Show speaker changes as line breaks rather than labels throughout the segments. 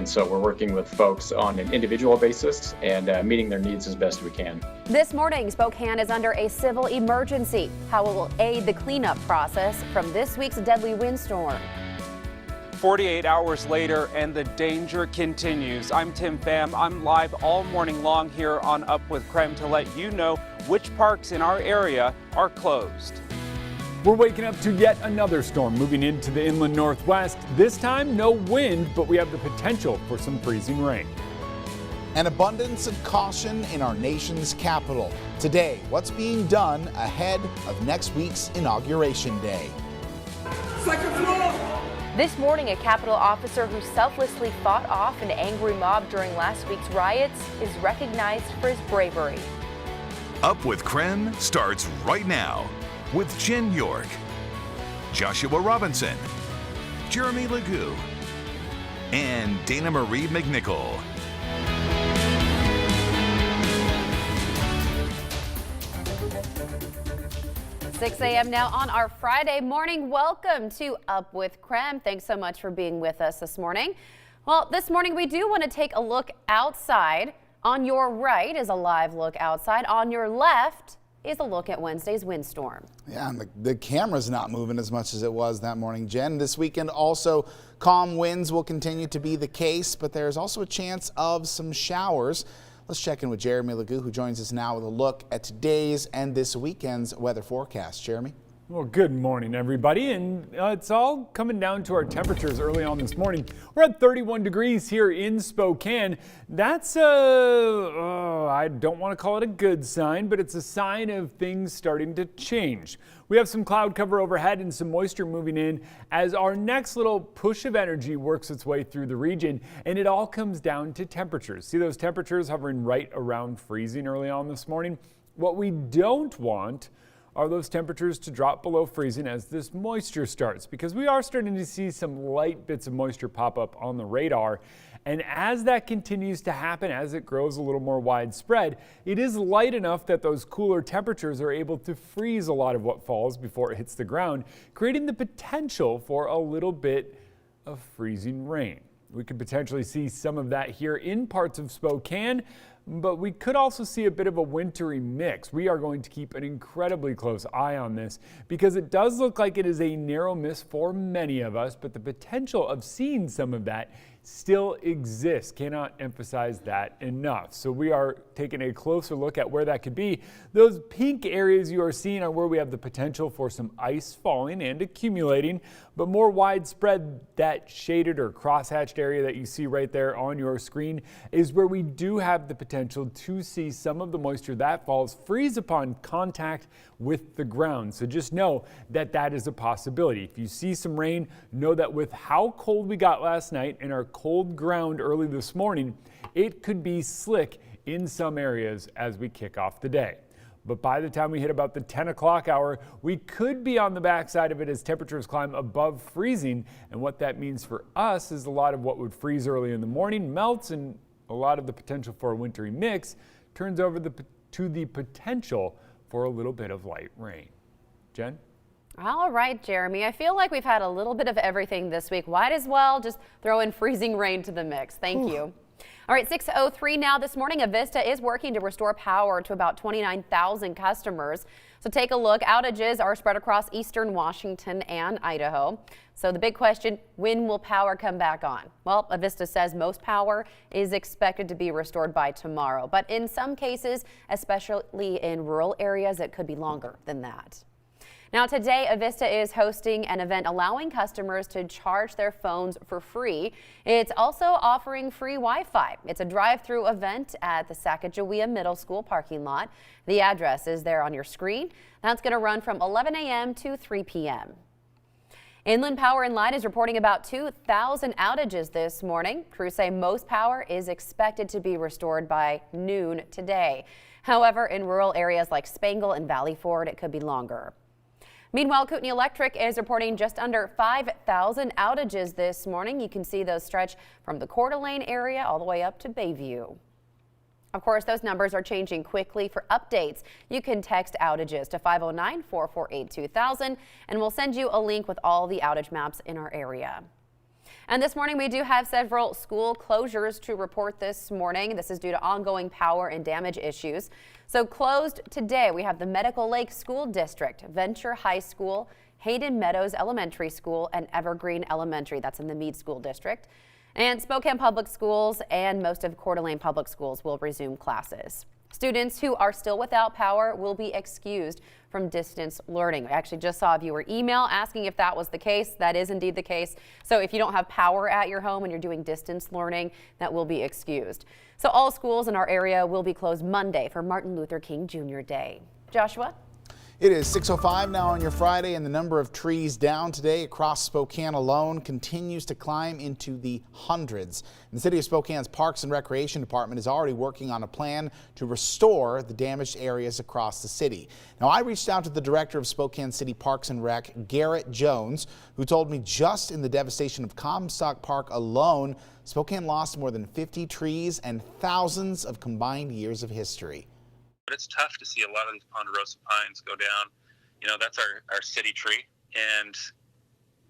And so we're working with folks on an individual basis and meeting their needs as best we can.
This morning, Spokane is under a civil emergency. How it will aid the cleanup process from this week's deadly windstorm.
48 hours later and the danger continues. I'm Tim Pham. I'm live all morning long here on Up with KREM to let you know which parks in our area are closed.
We're waking up to yet another storm moving into the inland northwest. This time, no wind, but we have the potential for some freezing rain.
An abundance of caution in our nation's capital. Today, what's being done ahead of next week's Inauguration Day?
Second floor!
This morning, a Capitol officer who selflessly fought off an angry mob during last week's riots is recognized for his bravery.
Up with KREM starts right now with Jen York, Joshua Robinson, Jeremy Legoo, and Dana Marie McNichol.
6 a.m. now on our Friday morning. Welcome to Up with KREM. Thanks so much for being with us this morning. Well, this morning we do want to take a look outside. On your right is a live look outside. On your left is a look at Wednesday's windstorm.
Yeah, and the camera's not moving as much as it was that morning, Jen. This weekend also, calm winds will continue to be the case, but there's also a chance of some showers. Let's check in with Jeremy Legoo, who joins us now with a look at today's and this weekend's weather forecast. Jeremy?
Well, good morning, everybody, and it's all coming down to our temperatures early on this morning. We're at 31 degrees here in Spokane. That's I don't want to call it a good sign, but it's a sign of things starting to change. We have some cloud cover overhead and some moisture moving in as our next little push of energy works its way through the region, and it all comes down to temperatures. See those temperatures hovering right around freezing early on this morning? What we don't want are those temperatures to drop below freezing as this moisture starts, because we are starting to see some light bits of moisture pop up on the radar. And as that continues to happen, as it grows a little more widespread, it is light enough that those cooler temperatures are able to freeze a lot of what falls before it hits the ground, creating the potential for a little bit of freezing rain. We could potentially see some of that here in parts of Spokane, but we could also see a bit of a wintry mix. We are going to keep an incredibly close eye on this because it does look like it is a narrow miss for many of us, but the potential of seeing some of that still exists. Cannot emphasize that enough. So we are taking a closer look at where that could be. Those pink areas you are seeing are where we have the potential for some ice falling and accumulating, but more widespread, that shaded or crosshatched area that you see right there on your screen is where we do have the potential to see some of the moisture that falls freeze upon contact with the ground. So just know that that is a possibility. If you see some rain, know that with how cold we got last night and our cold ground early this morning, it could be slick in some areas as we kick off the day. But by the time we hit about the 10 o'clock hour, we could be on the backside of it as temperatures climb above freezing. And what that means for us is a lot of what would freeze early in the morning melts, and a lot of the potential for a wintry mix turns over to the potential for a little bit of light rain. Jen?
All right, Jeremy, I feel like we've had a little bit of everything this week. Might as well just throw in freezing rain to the mix. Thank you. All right, 6:03 now this morning. Avista is working to restore power to about 29,000 customers. So take a look. Outages are spread across eastern Washington and Idaho. So the big question, when will power come back on? Well, Avista says most power is expected to be restored by tomorrow. But in some cases, especially in rural areas, it could be longer than that. Now today, Avista is hosting an event allowing customers to charge their phones for free. It's also offering free Wi-Fi. It's a drive-through event at the Sacagawea Middle School parking lot. The address is there on your screen. That's going to run from 11 a.m. to 3 p.m. Inland Power and Light is reporting about 2,000 outages this morning. Crews say most power is expected to be restored by noon today. However, in rural areas like Spangle and Valley Ford, it could be longer. Meanwhile, Kootenai Electric is reporting just under 5,000 outages this morning. You can see those stretch from the Coeur d'Alene area all the way up to Bayview. Of course, those numbers are changing quickly. For updates, you can text outages to 509-448-2000, and we'll send you a link with all the outage maps in our area. And this morning we do have several school closures to report this morning. This is due to ongoing power and damage issues. So closed today, we have the Medical Lake School District, Venture High School, Hayden Meadows Elementary School, and Evergreen Elementary. That's in the Meade School District. And Spokane Public Schools and most of Coeur d'Alene Public Schools will resume classes. Students who are still without power will be excused from distance learning. I actually just saw a viewer email asking if that was the case. That is indeed the case. So if you don't have power at your home and you're doing distance learning, that will be excused. So all schools in our area will be closed Monday for Martin Luther King Jr. Day. Joshua?
It is 6:05 now on your Friday, and the number of trees down today across Spokane alone continues to climb into the hundreds. And the City of Spokane's Parks and Recreation Department is already working on a plan to restore the damaged areas across the city. Now, I reached out to the director of Spokane City Parks and Rec, Garrett Jones, who told me just in the devastation of Comstock Park alone, Spokane lost more than 50 trees and thousands of combined years of history.
But it's tough to see a lot of these ponderosa pines go down. You know, that's our city tree, and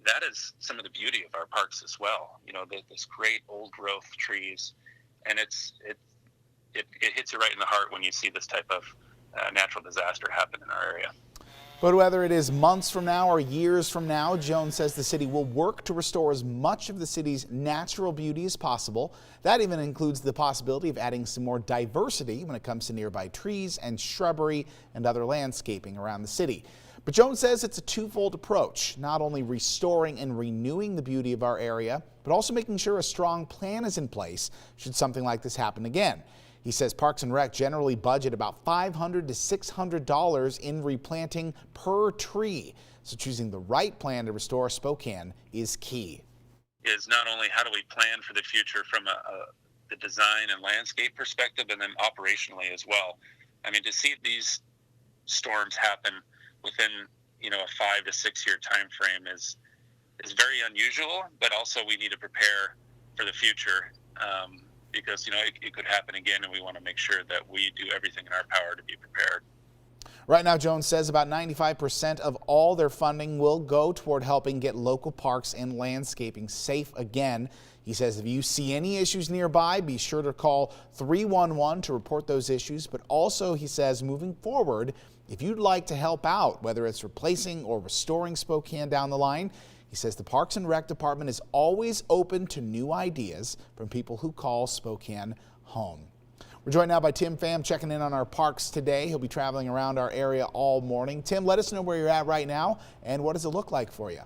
that is some of the beauty of our parks as well. You know, this great old growth trees, and it hits you right in the heart when you see this type of natural disaster happen in our area.
But whether it is months from now or years from now, Jones says the city will work to restore as much of the city's natural beauty as possible. That even includes the possibility of adding some more diversity when it comes to nearby trees and shrubbery and other landscaping around the city. But Jones says it's a twofold approach, not only restoring and renewing the beauty of our area, but also making sure a strong plan is in place should something like this happen again. He says Parks and Rec generally budget about $500 to $600 in replanting per tree. So choosing the right plan to restore Spokane is key.
Is not only how do we plan for the future from the design and landscape perspective, and then operationally as well. I mean, to see these storms happen within, you know, a 5 to 6 year time frame is very unusual, but also we need to prepare for the future. Because, you know, it could happen again, and we want to make sure that we do everything in our power to be prepared.
Right now, Jones says about 95% of all their funding will go toward helping get local parks and landscaping safe again. He says if you see any issues nearby, be sure to call 311 to report those issues. But also, he says, moving forward, if you'd like to help out, whether it's replacing or restoring Spokane down the line, he says the Parks and Rec Department is always open to new ideas from people who call Spokane home. We're joined now by Tim Pham checking in on our parks today. He'll be traveling around our area all morning. Tim, let us know where you're at right now and what does it look like for you?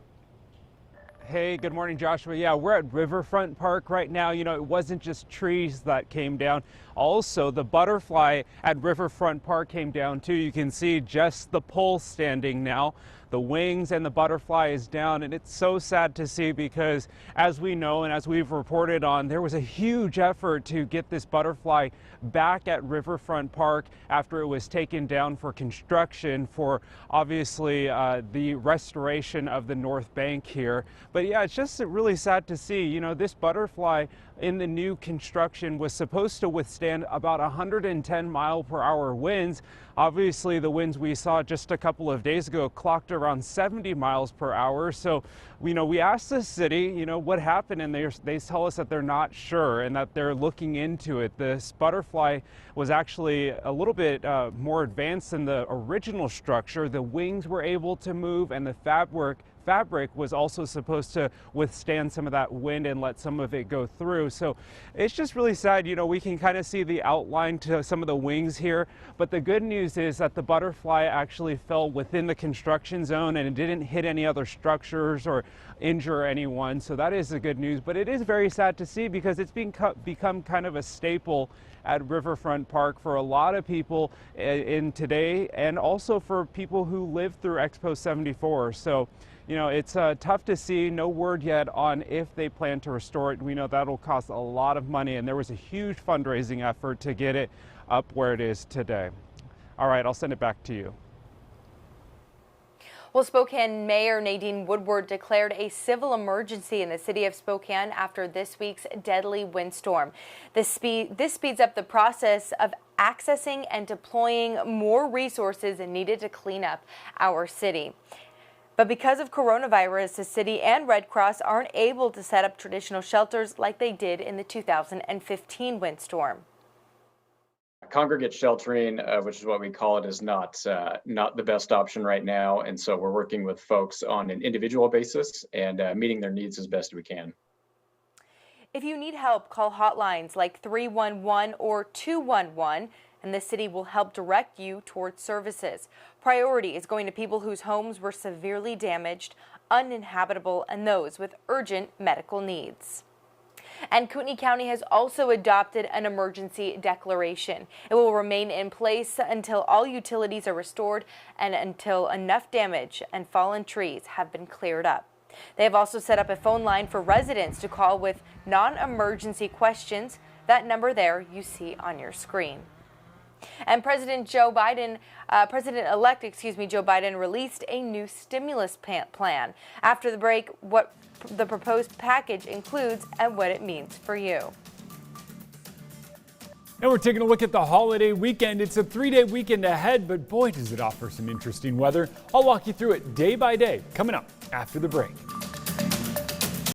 Hey, good morning, Joshua. Yeah, we're at Riverfront Park right now. You know, it wasn't just trees that came down. Also, the butterfly at Riverfront Park came down too. You can see just the pole standing now. The wings and the butterfly is down, and it's so sad to see because, as we know and as we've reported on, there was a huge effort to get this butterfly back at Riverfront Park after it was taken down for construction for obviously the restoration of the North Bank here. But yeah, it's just really sad to see. You know, this butterfly in the new construction was supposed to withstand about 110 mile-per-hour winds. Obviously, the winds we saw just a couple of days ago clocked around 70 miles per hour. So, you know, we asked the city, you know, what happened, and they tell us that they're not sure and that they're looking into it. This butterfly was actually a little bit more advanced than the original structure. The wings were able to move, and the fabric was also supposed to withstand some of that wind and let some of it go through. So it's just really sad. You know, we can kind of see the outline to some of the wings here, but the good news is that the butterfly actually fell within the construction zone and it didn't hit any other structures or injure anyone. So that is the good news, but it is very sad to see because it's become kind of a staple at Riverfront Park for a lot of people in today, and also for people who lived through Expo 74. So, you know, it's tough to see. No word yet on if they plan to restore it. We know that'll cost a lot of money, and there was a huge fundraising effort to get it up where it is today. All right, I'll send it back to you.
Well, Spokane Mayor Nadine Woodward declared a civil emergency in the city of Spokane after this week's deadly windstorm. This speeds up the process of accessing and deploying more resources needed to clean up our city. But because of coronavirus, the city and Red Cross aren't able to set up traditional shelters like they did in the 2015 windstorm.
Congregate sheltering, which is what we call it, is not the best option right now. And so we're working with folks on an individual basis and meeting their needs as best we can.
If you need help, call hotlines like 311 or 211, and the city will help direct you towards services. Priority is going to people whose homes were severely damaged, uninhabitable, and those with urgent medical needs. And Kootenai County has also adopted an emergency declaration. It will remain in place until all utilities are restored and until enough damage and fallen trees have been cleared up. They have also set up a phone line for residents to call with non-emergency questions. That number there you see on your screen. And President-elect Joe Biden released a new stimulus plan. After the break, what the proposed package includes and what it means for you.
And we're taking a look at the holiday weekend. It's a 3-day weekend ahead, but boy, does it offer some interesting weather. I'll walk you through it day by day, coming up after the break.